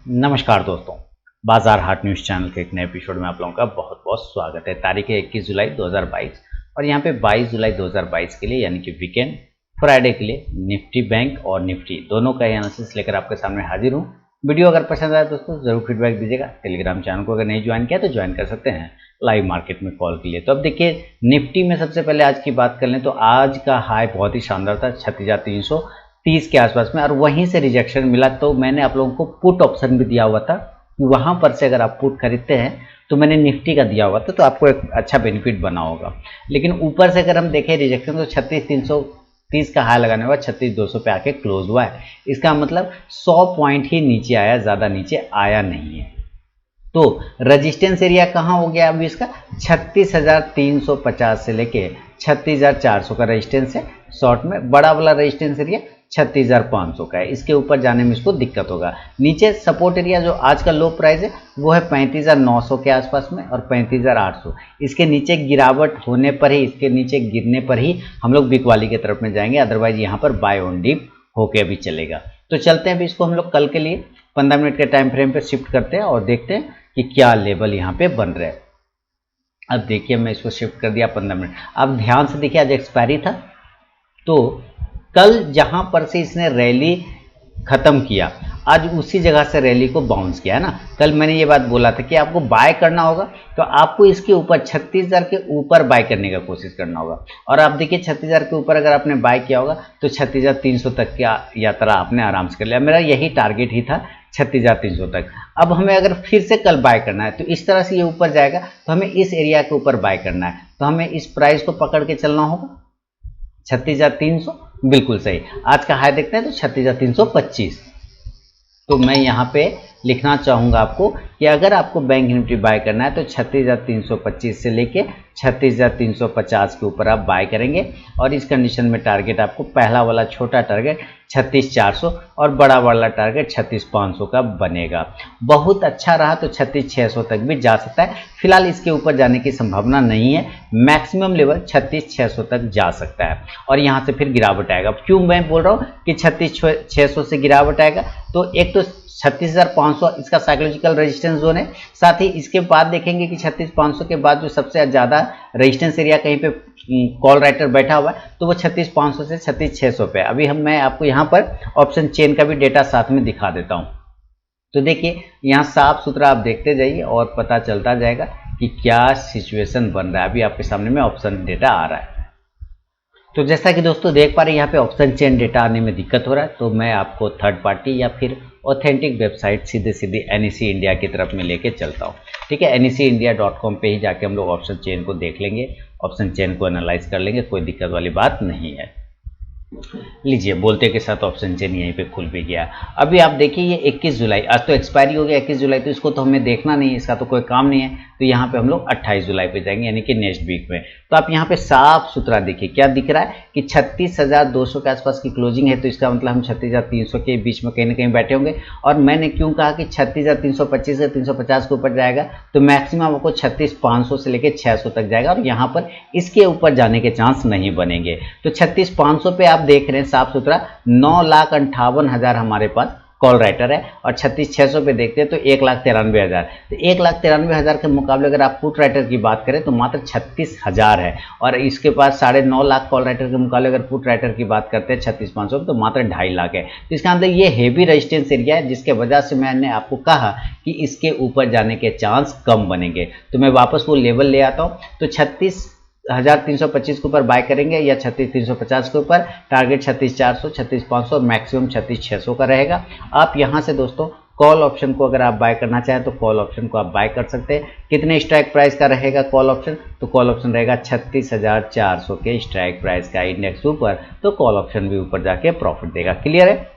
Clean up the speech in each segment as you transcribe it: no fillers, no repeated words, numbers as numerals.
नमस्कार दोस्तों, बाजार हाट न्यूज़ चैनल के एक नए एपिसोड में आप लोगों का बहुत बहुत स्वागत है। तारीख है 21 जुलाई 2022 और यहाँ पे 22 जुलाई 2022 के लिए यानी कि वीकेंड फ्राइडे के लिए निफ्टी बैंक और निफ्टी दोनों का एनालिसिस लेकर आपके सामने हाजिर हूँ। वीडियो अगर पसंद आए दोस्तों ज़रूर फीडबैक दीजिएगा। टेलीग्राम चैनल को अगर नहीं ज्वाइन किया तो ज्वाइन कर सकते हैं लाइव मार्केट में कॉल के लिए। तो अब देखिए निफ्टी में सबसे पहले आज की बात कर लें तो आज का हाई बहुत ही शानदार था 36,330 के आसपास में और वहीं से रिजेक्शन मिला। तो मैंने आप लोगों को पुट ऑप्शन भी दिया हुआ था कि वहाँ पर से अगर आप पुट खरीदते हैं तो मैंने निफ्टी का दिया हुआ था तो आपको एक अच्छा बेनिफिट बना होगा। लेकिन ऊपर से अगर हम देखें रिजेक्शन तो 36,330 का हाई लगाने के बाद 36,200 पे आके क्लोज हुआ है। इसका मतलब 100 पॉइंट ही नीचे आया, ज़्यादा नीचे आया नहीं है। तो रजिस्टेंस एरिया कहाँ हो गया अभी इसका 36,350 से लेके 36,400 का रजिस्टेंस है। शॉर्ट में बड़ा वाला रजिस्टेंस एरिया 36,500 का है। इसके ऊपर जाने में इसको दिक्कत होगा। नीचे सपोर्ट एरिया जो आज का लो प्राइस है वो है 35,900 के आसपास में और 35,800। इसके नीचे गिरावट होने पर ही, इसके नीचे गिरने पर ही हम लोग बिकवाली की तरफ में जाएंगे, अदरवाइज यहाँ पर बाय ऑन डिप होके भी चलेगा। तो चलते हैं अभी इसको हम लोग कल के लिए 15 मिनट के टाइम फ्रेम पे शिफ्ट करते हैं और देखते हैं कि क्या लेवल यहाँ पे बन रहा है। अब देखिए मैं इसको शिफ्ट कर दिया 15 मिनट। अब ध्यान से देखिए आज एक्सपायरी था तो कल जहां पर से इसने रैली खत्म किया आज उसी जगह से रैली को बाउंस किया है ना। कल मैंने ये बात बोला था कि आपको बाय करना होगा तो आपको इसके ऊपर 36,000 के ऊपर बाय करने का कोशिश करना होगा। और आप देखिए 36,000 के ऊपर अगर आपने बाय किया होगा तो 36,300 तक की यात्रा आपने आराम से कर लिया। मेरा यही टारगेट ही था 36,300 तक। अब हमें अगर फिर से कल बाय करना है तो इस तरह से ये ऊपर जाएगा तो हमें इस एरिया के ऊपर बाय करना है। तो हमें इस प्राइस को पकड़ के चलना होगा 36,300। बिल्कुल सही। आज का हाई देखते हैं तो 36,325। तो मैं यहाँ पे लिखना चाहूँगा आपको कि अगर आपको बैंक निफ्टी बाय करना है तो 36,325 से लेके 36,350 के ऊपर आप बाय करेंगे। और इस कंडीशन में टारगेट आपको पहला वाला छोटा टारगेट 36,400 और बड़ा वाला टारगेट 36,500 का बनेगा। बहुत अच्छा रहा तो 36,600 तक भी जा सकता है। फिलहाल इसके ऊपर जाने की संभावना नहीं है। मैक्सिमम लेवल 36,600 तक जा सकता है और यहाँ से फिर गिरावट आएगा। क्यों मैं बोल रहा हूँ कि 36,600 से गिरावट आएगा? तो एक तो 36,500 इसका साइकोलॉजिकल रेजिस्टेंस जोन है। साथ ही इसके बाद देखेंगे कि 36,500 के बाद जो सबसे ज़्यादा रेजिस्टेंस एरिया कहीं पे कॉल राइटर बैठा हुआ है तो वो 36,500 से 36,600 पे। अभी मैं आपको यहाँ पर ऑप्शन चेन का भी डेटा साथ में दिखा देता हूँ। तो देखिए यहाँ साफ सुथरा आप देखते जाइए और पता चलता जाएगा कि क्या सिचुएशन बन रहा है। अभी आपके सामने में ऑप्शन डेटा आ रहा है। तो जैसा कि दोस्तों देख पा रहे हैं यहाँ पे ऑप्शन चेन डेटा आने में दिक्कत हो रहा है तो मैं आपको थर्ड पार्टी या फिर ऑथेंटिक वेबसाइट सीधे NSE इंडिया की तरफ में लेके चलता हूँ। ठीक है, NSEindia.com पे ही जाके हम लोग ऑप्शन चेन को देख लेंगे, ऑप्शन चेन को एनालाइज कर लेंगे, कोई दिक्कत वाली बात नहीं है। लीजिए बोलते के साथ ऑप्शन चेन यहीं पे खुल भी गया। अभी आप देखिए ये 21 जुलाई, आज तो एक्सपायरी हो गया 21 जुलाई, तो इसको तो हमें देखना नहीं है, इसका तो कोई काम नहीं है। तो यहाँ पे हम लोग 28 जुलाई पे जाएंगे यानी कि नेक्स्ट वीक में। तो आप यहाँ पे साफ सुथरा देखिए क्या दिख रहा है कि 36,200 के आसपास की क्लोजिंग है। तो इसका मतलब हम 36,300 के बीच में कहीं ना कहीं बैठे होंगे। और मैंने क्यों कहा कि 36,325 से 350 के ऊपर जाएगा तो मैक्सिमम आपको 36,500 से लेकर 600 तक जाएगा और यहाँ पर इसके ऊपर जाने के चांस नहीं बनेंगे। तो 36,500 पे आप देख रहे हैं साफ सुथरा 9,58,000 हमारे पास कॉल राइटर है और 36,600 पे देखते हैं तो 1,93,000। तो 1,93,000 के मुकाबले अगर आप पुट राइटर की बात करें तो मात्र 36,000 है। और इसके पास 9.5 लाख कॉल राइटर के मुकाबले अगर पुट राइटर की बात करते हैं 36,500 तो मात्र 2.5 लाख है। तो इसका मतलब ये हेवी रेजिस्टेंस एरिया है जिसके वजह से मैंने आपको कहा कि इसके ऊपर जाने के चांस कम बनेंगे। तो मैं वापस वो लेवल ले आता हूँ। तो 36,325 के ऊपर बाय करेंगे या 36,350 के ऊपर टारगेट 36,400, 36,500 और मैक्सिमम 36,600 का रहेगा। आप यहां से दोस्तों कॉल ऑप्शन को अगर आप बाय करना चाहें तो कॉल ऑप्शन को आप बाय कर सकते हैं। कितने स्ट्राइक प्राइस का रहेगा कॉल ऑप्शन? तो कॉल ऑप्शन रहेगा 36,400 के स्ट्राइक प्राइस का इंडेक्स ऊपर। तो कॉल ऑप्शन भी ऊपर जाके प्रॉफिट देगा। क्लियर है?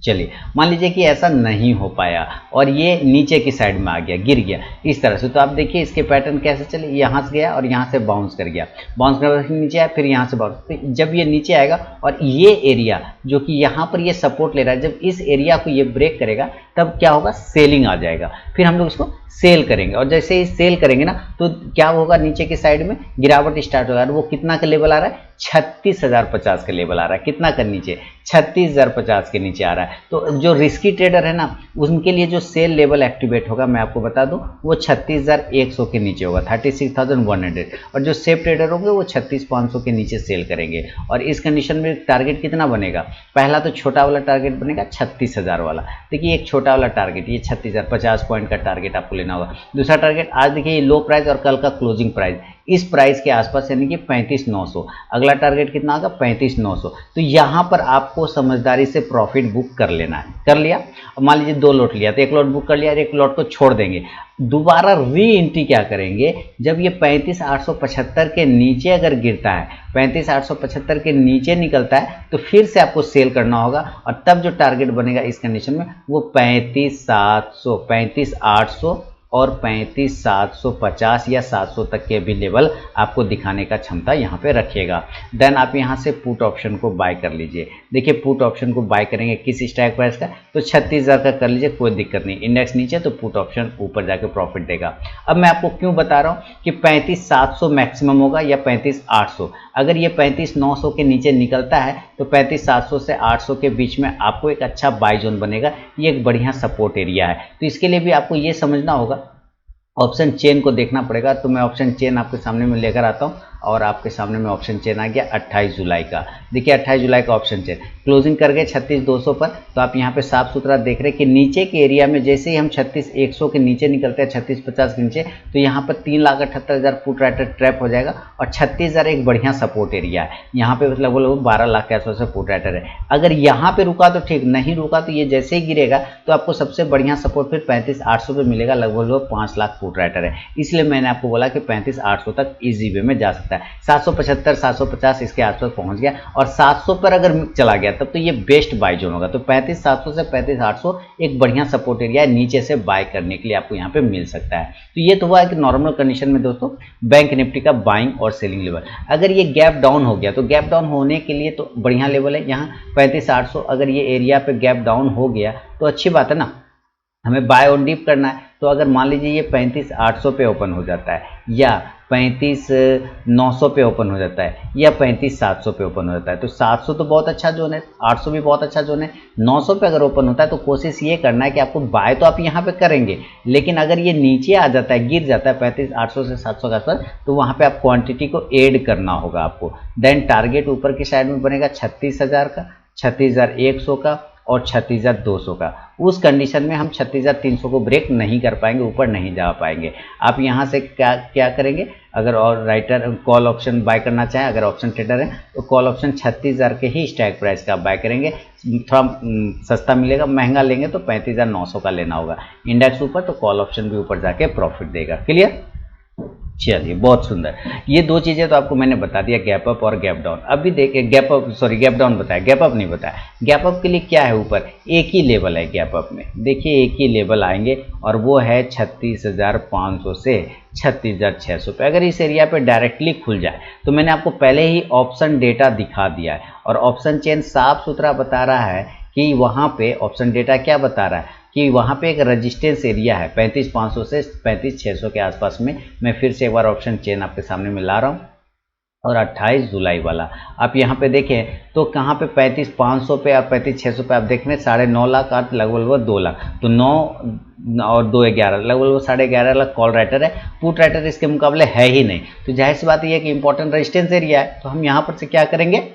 चलिए मान लीजिए कि ऐसा नहीं हो पाया और ये नीचे की साइड में आ गया, गिर गया इस तरह से। तो आप देखिए इसके पैटर्न कैसे चले, यहाँ से गया और यहाँ से बाउंस कर गया, बाउंस कर नीचे आया, फिर यहाँ से बाउंस। तो जब ये नीचे आएगा और ये एरिया जो कि यहाँ पर ये सपोर्ट ले रहा है, जब इस एरिया को ये ब्रेक करेगा तब क्या होगा? सेलिंग आ जाएगा। फिर हम लोग इसको सेल करेंगे, और जैसे ही सेल करेंगे ना तो क्या होगा, नीचे की साइड में गिरावट स्टार्ट होगा। वो कितना का लेवल आ रहा है, 36,050 का लेवल आ रहा है। कितना का नीचे, 36,050 के नीचे आ रहा है। तो जो रिस्की ट्रेडर है ना, उनके लिए जो सेल लेवल एक्टिवेट होगा मैं आपको बता दूं, वो 36,100 के नीचे होगा, 36,100। और जो सेफ ट्रेडर होंगे वो 36,500 के नीचे सेल करेंगे। और इस कंडीशन में टारगेट कितना बनेगा, पहला तो छोटा वाला टारगेट बनेगा 36,000 वाला। देखिए एक छोटा वाला टारगेट, ये 36,000 50 पॉइंट का टारगेट आपको लेना होगा। दूसरा टारगेट, आज देखिए ये लो प्राइस और कल का क्लोजिंग प्राइस इस प्राइस के आसपास, यानी कि 35,900। अगला टारगेट कितना होगा, 35,900। तो यहाँ पर आपको समझदारी से प्रॉफिट बुक कर लेना है। कर लिया, मान लीजिए 2 लॉट लिया तो 1 लॉट बुक कर लिया, एक लॉट को छोड़ देंगे। दोबारा री एंट्री क्या करेंगे, जब ये 35,875 के नीचे अगर गिरता है, 35,875 के नीचे निकलता है, तो फिर से आपको सेल करना होगा। और तब जो टारगेट बनेगा इस कंडीशन में वो 35,700, 35,800 और 35,750 या 700 तक के भी लेवल आपको दिखाने का क्षमता यहाँ पे रखिएगा। देन आप यहाँ से पुट ऑप्शन को बाय कर लीजिए। देखिए पुट ऑप्शन को बाय करेंगे किस स्ट्राइक प्राइस का, तो 36,000 का कर लीजिए, कोई दिक्कत नहीं। इंडेक्स नीचे तो पुट ऑप्शन ऊपर जाके प्रॉफिट देगा। अब मैं आपको क्यों बता रहा हूँ कि 35,700 मैक्सिमम होगा या 35,800। अगर ये 35,900 के नीचे निकलता है तो 35,700 से 800 के बीच में आपको एक अच्छा बाय जोन बनेगा। ये एक बढ़िया सपोर्ट एरिया है। तो इसके लिए भी आपको ये समझना होगा, ऑप्शन चेन को देखना पड़ेगा। तो मैं ऑप्शन चेन आपके सामने में लेकर आता हूँ, और आपके सामने में ऑप्शन चेन आ गया 28 जुलाई का। देखिए 28 जुलाई का ऑप्शन चेन क्लोजिंग कर गए 36,200 पर। तो आप यहाँ पे साफ सुथरा देख रहे हैं कि नीचे के एरिया में जैसे ही हम 36,100 के नीचे निकलते हैं, 36,50 के नीचे, तो यहाँ पर 3,78,000 फुट राइटर ट्रैप हो जाएगा। और 36,000 एक बढ़िया सपोर्ट एरिया है। यहाँ पे लगभग 12 लाख के आसपास फुट राइटर है। अगर यहाँ पे रुका तो ठीक, नहीं रुका तो ये जैसे ही गिरेगा तो आपको सबसे बढ़िया सपोर्ट फिर 35,800 पे मिलेगा, लगभग 5 लाख फुट राइटर है। इसलिए मैंने आपको बोला कि 35,800 तक ईजी वे में जा सकता है। 775 750 इसके आसपास पहुंच गया, और 700 पर अगर चला गया तब तो ये बेस्ट बाय जोन होगा। तो 35,700 से 35,800 एक बढ़िया सपोर्ट एरिया है, नीचे से बाय करने के लिए आपको यहाँ पे मिल सकता है। तो ये तो हुआ कि नॉर्मल कंडीशन में दोस्तों बैंक निफ्टी का बाइंग और सेलिंग लेवल। अगर ये गैप डाउन हो गया तो गैप डाउन होने के लिए तो बढ़िया लेवल है यहाँ 35,800। अगर ये एरिया पे गैप डाउन हो गया तो अच्छी बात है ना, हमें बाय ऑन डीप करना है। तो अगर मान लीजिए ये 35,800 पे ओपन हो जाता है, या 35,900 पे ओपन हो जाता है, या 35,700 पे ओपन हो जाता है, तो 700 तो बहुत अच्छा जोन है, 800 भी बहुत अच्छा जोन है। 900 पे अगर ओपन होता है तो कोशिश ये करना है कि आपको बाय तो आप यहाँ पे करेंगे, लेकिन अगर ये नीचे आ जाता है, गिर जाता है 35,800 से 700 के आसपास, तो वहाँ पे आप क्वांटिटी को ऐड करना होगा आपको। देन टारगेट ऊपर की साइड में बनेगा 36,000 का, 36,100 का और 36,200 का। उस कंडीशन में हम 36,300 को ब्रेक नहीं कर पाएंगे, ऊपर नहीं जा पाएंगे। आप यहाँ से क्या करेंगे, अगर और राइटर कॉल ऑप्शन बाय करना चाहें, अगर ऑप्शन ट्रेडर है तो कॉल ऑप्शन 36,000 के ही स्ट्राइक प्राइस का बाय करेंगे, थोड़ा सस्ता मिलेगा। महंगा लेंगे तो 35,900 का लेना होगा। इंडेक्स ऊपर तो कॉल ऑप्शन भी ऊपर जाके प्रॉफिट देगा। क्लियर, चलिए बहुत सुंदर। ये दो चीजें तो आपको मैंने बता दिया, गैप अप और गैप डाउन। अभी देखिए गैप डाउन बताया, गैप अप नहीं बताया। गैप अप के लिए क्या है, ऊपर एक ही लेवल है गैप अप में। देखिए एक ही लेवल आएंगे और वो है 36,500 से 36,600 पे। अगर इस एरिया पे डायरेक्टली खुल जाए तो मैंने आपको पहले ही ऑप्शन डेटा दिखा दिया है, और ऑप्शन चेन साफ सुथरा बता रहा है कि वहाँ पे ऑप्शन डेटा क्या बता रहा है कि वहाँ पे एक रेजिस्टेंस एरिया है 35,500 से 35,600 के आसपास में। मैं फिर से एक बार ऑप्शन चेन आपके सामने में ला रहा हूँ, और 28 जुलाई वाला आप यहाँ पे देखें तो कहाँ पे 35,500 पे और 35,600 पे आप देख रहे हैं 9.5 लाख और लगभग 2 लाख। तो 9 और 2 11, लगभग 11.5 लाख कॉल राइटर है। पुट राइटर इसके मुकाबले है ही नहीं। तो जाहिर सी बात यह है कि इंपॉर्टेंट रेजिस्टेंस एरिया है, तो हम यहाँ पर से क्या करेंगे,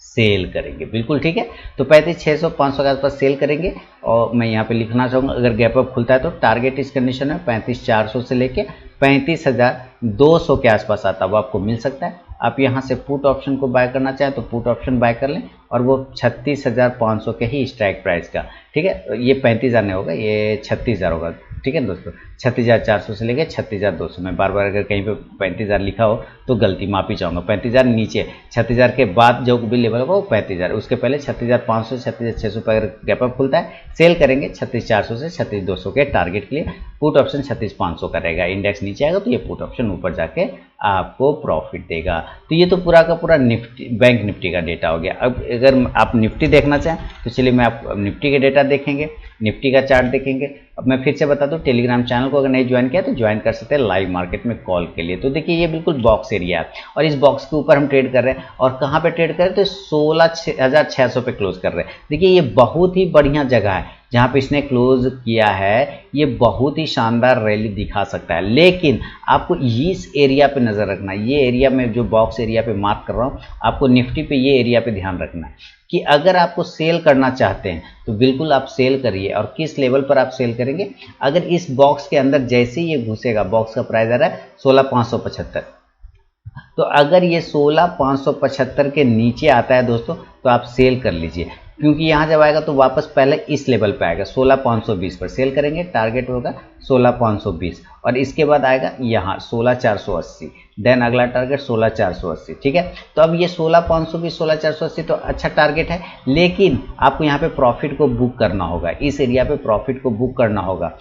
सेल करेंगे। बिल्कुल ठीक है। तो 35,600 500 के आसपास सेल करेंगे। और मैं यहाँ पे लिखना चाहूँगा, अगर गैप अप खुलता है तो टारगेट इस कंडीशन में 35,400 से लेके 35,200 के आसपास आता है, वो आपको मिल सकता है। आप यहाँ से पुट ऑप्शन को बाय करना चाहें तो पुट ऑप्शन बाय कर लें, और वो 36,500 के ही स्ट्राइक प्राइस का। ठीक है, ये 35,000 नहीं होगा, ये 36,000 होगा। ठीक है दोस्तों, 36,400 से लेके 36,200 में बार बार अगर कहीं पे 35,000 लिखा हो तो गलती माफी चाहूँगा। 35,000 नीचे, 36,000 के बाद जो भी लेवल होगा वो 35,000, उसके पहले 36,500 से 36,600 पर अगर गैप अप खुलता है सेल करेंगे 36,400 से 36,200 के टारगेट के लिए। पुट ऑप्शन 36,500 का रहेगा। इंडेक्स नीचे आएगा तो ये पुट ऑप्शन ऊपर जाके आपको प्रॉफिट देगा। तो ये तो पूरा का पूरा निफ्टी, बैंक निफ्टी का डेटा हो गया। अब अगर आप निफ्टी देखना चाहें तो चलिए मैं आप निफ्टी के डेटा देखेंगे। निफ्टी का चार्ट देखेंगे। अब मैं फिर से बता दूं, टेलीग्राम चैनल को अगर नहीं ज्वाइन किया तो ज्वाइन कर सकते हैं लाइव मार्केट में कॉल के लिए। तो देखिए ये बिल्कुल बॉक्स एरिया है और इस बॉक्स के ऊपर हम ट्रेड कर रहे हैं और कहाँ पे ट्रेड कर रहे हैं, तो 16,600 पे क्लोज कर रहे हैं। देखिए ये बहुत ही बढ़िया जगह है जहाँ पे इसने क्लोज किया है, ये बहुत ही शानदार रैली दिखा सकता है। लेकिन आपको इस एरिया पे नज़र रखना है, ये एरिया में जो बॉक्स एरिया पे मार्क कर रहा हूँ, आपको निफ्टी पे ये एरिया पे ध्यान रखना है कि अगर आपको सेल करना चाहते हैं तो बिल्कुल आप सेल करिए। और किस लेवल पर आप सेल करेंगे, अगर इस बॉक्स के अंदर जैसे ही ये घुसेगा, बॉक्स का प्राइस आ रहा है 16,575, तो अगर ये 16,575 के नीचे आता है दोस्तों तो आप सेल कर लीजिए, क्योंकि यहाँ जब आएगा तो वापस पहले इस लेवल पे आएगा 16,520 पर सेल करेंगे, टारगेट होगा 16,520 और इसके बाद आएगा यहाँ 16,480, देन अगला टारगेट 16,480। ठीक है, तो अब ये 16,520 16,480 तो अच्छा टारगेट है, लेकिन आपको यहाँ पे प्रॉफिट को बुक करना होगा, इस एरिया पे प्रॉफिट को बुक करना होगा।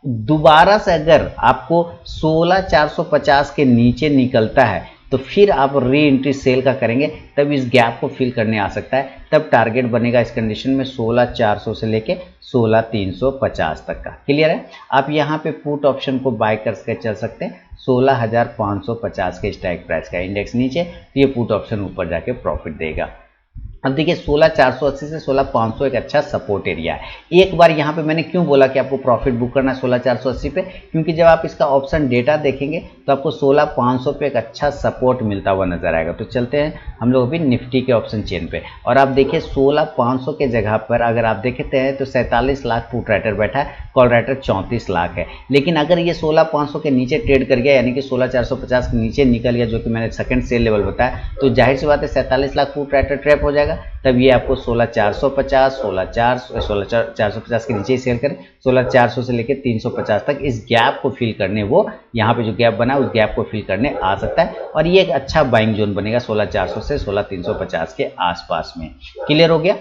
दोबारा से अगर आपको 16,450 के नीचे निकलता है तो फिर आप री एंट्री सेल का करेंगे, तब इस गैप को फिल करने आ सकता है, तब टारगेट बनेगा इस कंडीशन में 16,400 से लेके 16,350 तक का। क्लियर है, आप यहाँ पे पुट ऑप्शन को बाय करके चल सकते हैं 16,550 के स्ट्राइक प्राइस का, इंडेक्स नीचे तो ये पुट ऑप्शन ऊपर जाके प्रॉफिट देगा। अब देखिए 16,480 से 16,500 एक अच्छा सपोर्ट एरिया है। एक बार यहाँ पे मैंने क्यों बोला कि आपको प्रॉफिट बुक करना है 16,480 पे, क्योंकि जब आप इसका ऑप्शन डेटा देखेंगे तो आपको 16,500 पे एक अच्छा सपोर्ट मिलता हुआ नजर आएगा। तो चलते हैं हम लोग अभी निफ्टी के ऑप्शन चेन पे, और आप देखिए 16,500 के जगह पर अगर आप देखते हैं तो 47 लाख पुट राइटर बैठा है, कॉल राइटर 34 लाख है। लेकिन अगर ये 16,500 के नीचे ट्रेड कर गया, यानी कि 16,450 के नीचे निकल गया, जो कि मैंने सेकंड सेल लेवल बताया, तो जाहिर सी बात है 47 लाख पुट राइटर ट्रैप हो जाएगा। तब ये आपको 16,450 16,450 के नीचे ही सेल करें, 16,400 से लेकर 350 तक इस गैप को फिल करने, वो यहाँ पे जो गैप बना है उस गैप को फिल करने आ सकता है, और ये एक अच्छा बाइंग जोन बनेगा 16,400 से 16,350 के आसपास में। क्लियर हो गया।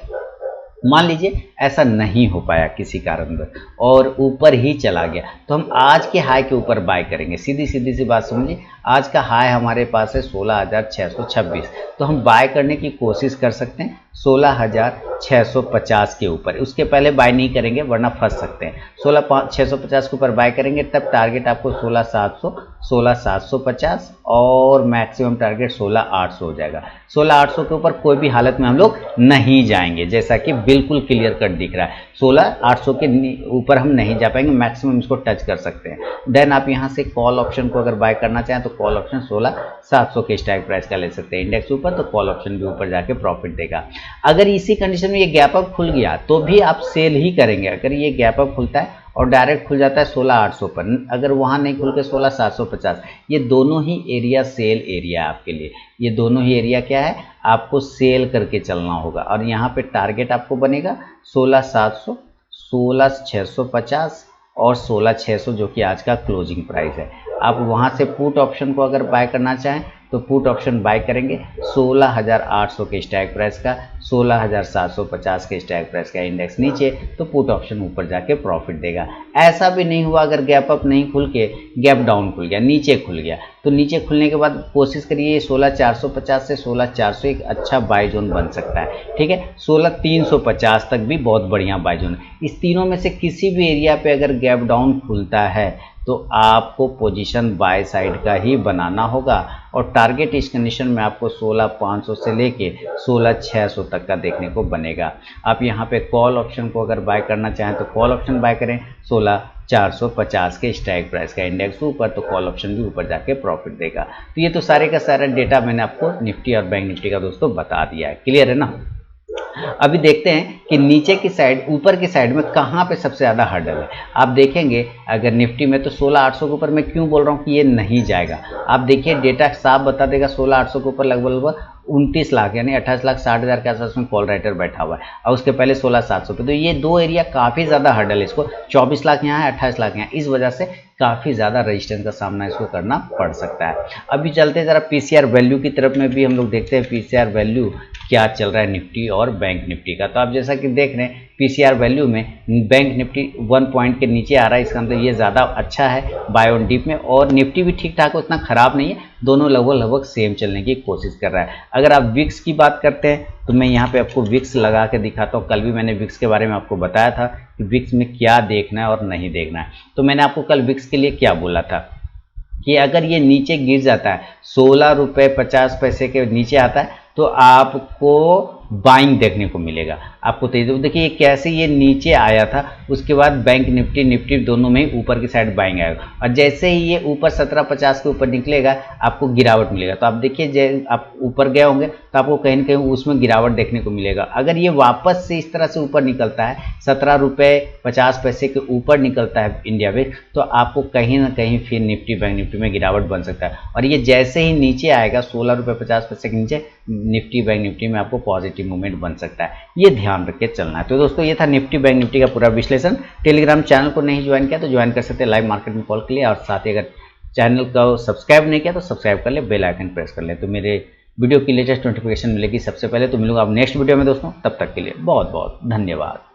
मान लीजिए ऐसा नहीं हो पाया किसी कारणवश और ऊपर ही चला गया, तो हम आज के हाई के ऊपर बाय करेंगे। सीधी सी बात समझिए, आज का हाई हमारे पास है 16,626, तो हम बाय करने की कोशिश कर सकते हैं 16,650 के ऊपर। उसके पहले बाय नहीं करेंगे वरना फंस सकते हैं। 16,650 के ऊपर बाय करेंगे तब टारगेट आपको 16,700 16,750 और मैक्सिमम टारगेट 16,800 हो जाएगा। 16,800 के ऊपर कोई भी हालत में हम लोग नहीं जाएंगे, जैसा कि बिल्कुल क्लियर कट दिख रहा है। 16,800 के ऊपर हम नहीं जा पाएंगे, मैक्सिमम इसको टच कर सकते हैं। देन आप यहाँ से कॉल ऑप्शन को अगर बाय करना चाहें तो कॉल ऑप्शन 16,700 के स्ट्राइक प्राइस का ले सकते हैं। इंडेक्स ऊपर तो कॉल ऑप्शन भी ऊपर जाके प्रॉफिट देगा। अगर इसी कंडीशन में ये गैप अप खुल गया तो भी आप सेल ही करेंगे। अगर ये गैप अप खुलता है और डायरेक्ट खुल जाता है 16,800 पर, अगर वहाँ नहीं खुल के 16,750, ये दोनों ही एरिया सेल एरिया है आपके लिए। ये दोनों ही एरिया क्या है, आपको सेल करके चलना होगा। और यहाँ पे टारगेट आपको बनेगा 16,700 16,650 और 16,600 जो कि आज का क्लोजिंग प्राइस है। आप वहाँ से पुट ऑप्शन को अगर बाय करना चाहें तो पुट ऑप्शन बाय करेंगे 16,800 के स्ट्राइक प्राइस का, 16,750 के स्ट्राइक प्राइस का, इंडेक्स नीचे तो पुट ऑप्शन ऊपर जाके प्रॉफिट देगा। ऐसा भी नहीं हुआ अगर गैप अप नहीं खुल के गैप डाउन खुल गया, नीचे खुल गया, तो नीचे खुलने के बाद कोशिश करिए 16,450 से 16,400 एक अच्छा बाय जोन बन सकता है। ठीक है, 16,350 तक भी बहुत बढ़िया बाय जोन है। इस तीनों में से किसी भी एरिया पे अगर गैप डाउन खुलता है तो आपको पोजीशन बाय साइड का ही बनाना होगा, और टारगेट इस कंडीशन में आपको 16,500 से लेके 16,600 तक का देखने को बनेगा। आप यहाँ पे कॉल ऑप्शन को अगर बाय करना चाहें तो कॉल ऑप्शन बाय करें 16,450 के स्ट्राइक प्राइस का, इंडेक्स ऊपर तो कॉल ऑप्शन भी ऊपर जाके प्रॉफिट देगा। तो ये तो सारे का सारा डेटा मैंने आपको निफ्टी और बैंक निफ्टी का दोस्तों बता दिया है। क्लियर है ना। अभी देखते हैं कि नीचे की साइड ऊपर की साइड में कहाँ पे सबसे ज़्यादा हर्डल है। आप देखेंगे अगर निफ्टी में तो 16,800 के ऊपर मैं क्यों बोल रहा हूँ कि ये नहीं जाएगा। आप देखिए डेटा साफ बता देगा 16,800 के ऊपर लगभग 29 लाख यानी 28,60,000 के आसपास में कॉल राइटर बैठा हुआ है, और उसके पहले 16,700 पे। तो ये दो एरिया काफ़ी ज़्यादा हर्डल है, इसको 24 लाख यहाँ है, 28 लाख यहाँ, इस वजह से काफ़ी ज़्यादा रेजिस्टेंस का सामना इसको करना पड़ सकता है। अभी चलते ज़रा पीसीआर वैल्यू की तरफ में भी हम लोग देखते हैं। पीसीआर वैल्यू क्या चल रहा है निफ्टी और बैंक निफ्टी का। तो आप जैसा कि देख रहे हैं पीसीआर वैल्यू में बैंक निफ्टी 1 पॉइंट के नीचे आ रहा है, इसका मतलब ये ज़्यादा अच्छा है बाय ऑन डिप में, और निफ्टी भी ठीक ठाक उतना ख़राब नहीं है, दोनों लगभग सेम चलने की कोशिश कर रहा है। अगर आप विक्स की बात करते हैं तो मैं यहाँ पे आपको विक्स लगा के दिखाता हूँ। कल भी मैंने विक्स के बारे में आपको बताया था कि विक्स में क्या देखना है और नहीं देखना है। तो मैंने आपको कल विक्स के लिए क्या बोला था कि अगर ये नीचे गिर जाता है 16 रुपये 50 पैसे के नीचे आता है तो आपको बाइंग देखने को मिलेगा। आपको तो देखिए ये कैसे ये नीचे आया था, उसके बाद बैंक निफ्टी दोनों में ही ऊपर की साइड बाइंग आएगा, और जैसे ही ये ऊपर 1750 के ऊपर निकलेगा आपको गिरावट मिलेगा। तो आप देखिए आप ऊपर गए होंगे तो आपको कहीं ना कहीं उसमें गिरावट देखने को मिलेगा। अगर ये वापस से इस तरह से ऊपर निकलता है 17 रुपये 50 पैसे के ऊपर निकलता है इंडिया विक्स, तो आपको कहीं ना कहीं फिर निफ्टी बैंक निफ्टी में गिरावट बन सकता है। और ये जैसे ही नीचे आएगा 16 रुपये 50 पैसे के नीचे, निफ्टी बैंक निफ्टी में आपको पॉजिटिव मूवमेंट बन सकता है, ये ध्यान रख के चलना है। तो दोस्तों ये था निफ्टी बैंक निफ्टी का पूरा विश्लेषण। टेलीग्राम चैनल को नहीं ज्वाइन किया तो ज्वाइन कर सकते हैं लाइव मार्केट में कॉल के लिए, और साथ ही अगर चैनल को सब्सक्राइब नहीं किया तो सब्सक्राइब कर ले, बेल आइकन प्रेस कर ले, तो मेरे वीडियो की लेटेस्ट नोटिफिकेशन मिलेगी सबसे पहले। तो मिलूंगा अब नेक्स्ट वीडियो में दोस्तों, तब तक के लिए बहुत बहुत धन्यवाद।